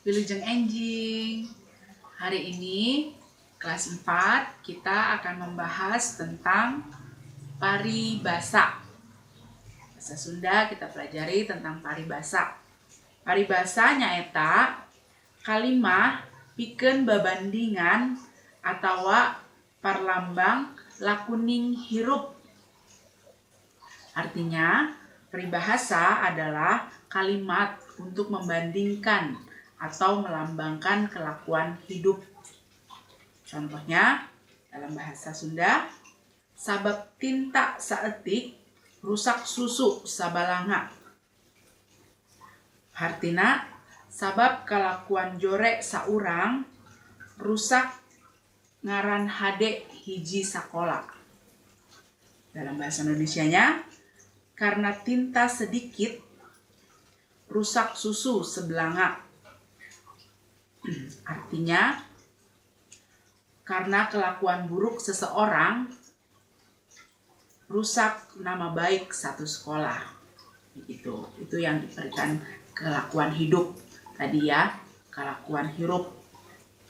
Wilujeng Enjing. Hari ini kelas 4 kita akan membahas tentang paribasa. Bahasa Sunda kita pelajari tentang paribasa. Paribasa nyaeta kalimah pikeun babandingan atawa parlambang lakuning hirup. Artinya, paribahasa adalah kalimat untuk membandingkan atau melambangkan kelakuan hidup. Contohnya, dalam bahasa Sunda, sabab tinta saeutik rusak susu sabalanga. Artina, sabab kelakuan jore saurang rusak ngaran hade hiji sakola. Dalam bahasa Indonesianya, karena tinta sedikit rusak susu sebelanga. Artinya, karena kelakuan buruk seseorang rusak nama baik satu sekolah. Itu yang diberikan kelakuan hidup tadi ya, kelakuan hirup.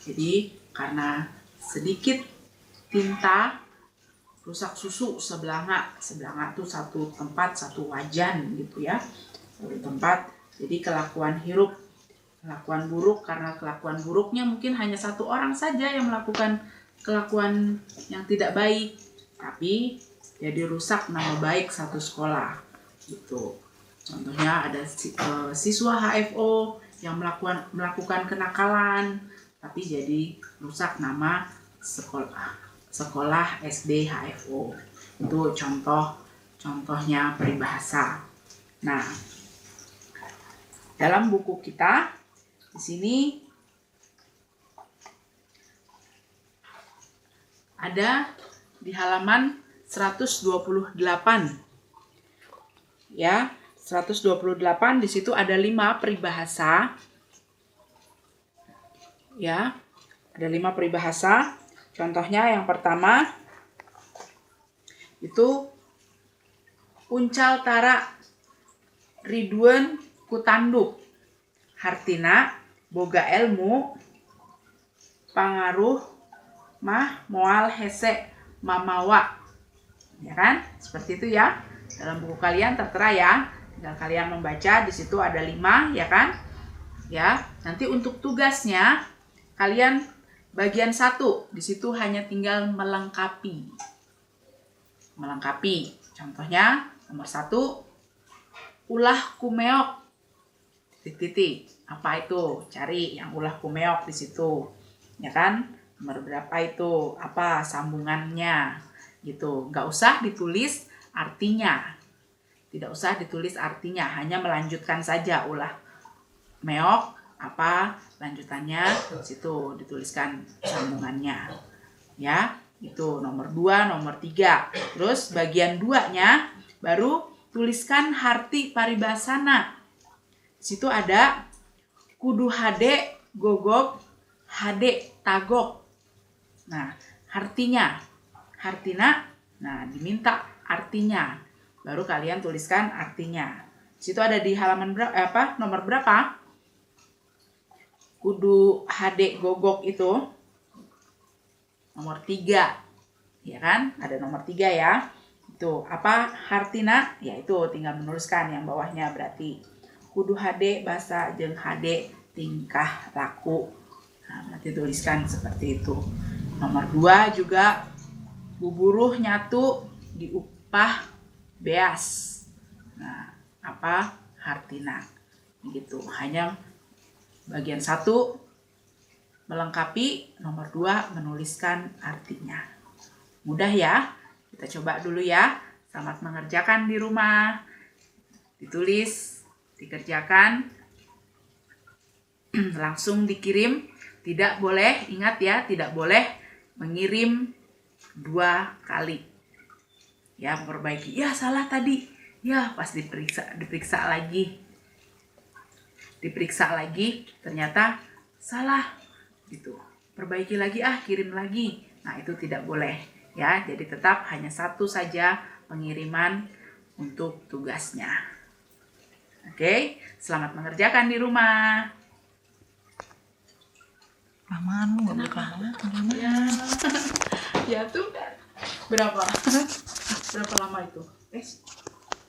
Jadi karena sedikit tinta rusak susu sebelanga itu satu tempat, satu wajan gitu ya, satu tempat. Jadi kelakuan hirup, kelakuan buruk, karena kelakuan buruknya mungkin hanya satu orang saja yang melakukan kelakuan yang tidak baik, tapi jadi rusak nama baik satu sekolah gitu. Contohnya ada siswa HFO yang melakukan kenakalan, tapi jadi rusak nama sekolah SD HFO. Itu contohnya peribahasa. Nah, dalam buku kita di sini ada di halaman 128. Ya, 128 di situ ada 5 peribahasa. Ya, ada 5 peribahasa. Contohnya yang pertama itu uncal tara ridwan kutanduk. Hartina boga ilmu pangaruh mah moal hese mamawa. Ya kan? Seperti itu ya. Dalam buku kalian tertera ya. Tinggal kalian membaca, di situ ada 5 ya kan? Ya. Nanti untuk tugasnya kalian bagian 1, di situ hanya tinggal melengkapi. Contohnya nomor 1, ulah kumeok. Titik. Apa itu? Cari yang ulah kumeok di situ. Ya kan? Nomor berapa itu? Apa sambungannya? Gitu. Nggak usah ditulis artinya. Tidak usah ditulis artinya, hanya melanjutkan saja ulah meok apa lanjutannya, situ dituliskan sambungannya. Ya, itu nomor 2, nomor 3. Terus bagian 2-nya baru tuliskan harti paribasana. Situ ada kudu hade gogok hade tagok. Nah, hartina. Nah, diminta artinya. Baru kalian tuliskan artinya. Situ ada di halaman nomor berapa? Kudu hade gogok itu nomor 3. Ya kan? Ada nomor 3 ya. Itu apa hartina? Ya itu tinggal menuliskan yang bawahnya berarti kudu hade basa jeung hade tingkah laku. Nah, berarti tuliskan seperti itu. Nomor 2 juga buburuh nyatu diupah beas. Nah, apa hartina? Gitu. Hanya bagian 1 melengkapi, nomor 2 menuliskan artinya. Mudah ya? Kita coba dulu ya. Selamat mengerjakan di rumah. Ditulis, dikerjakan, langsung dikirim. Tidak boleh, ingat ya, tidak boleh mengirim 2 kali. Ya, memperbaiki. Ya, salah tadi. Ya, pas diperiksa lagi, ternyata salah. Gitu. Perbaiki lagi, kirim lagi. Nah, itu tidak boleh. Ya, jadi tetap hanya 1 saja pengiriman untuk tugasnya. Oke, selamat mengerjakan di rumah. Lamaan lu, nggak boleh kelamaan. Ya, ya tuh berapa? Berapa lama itu?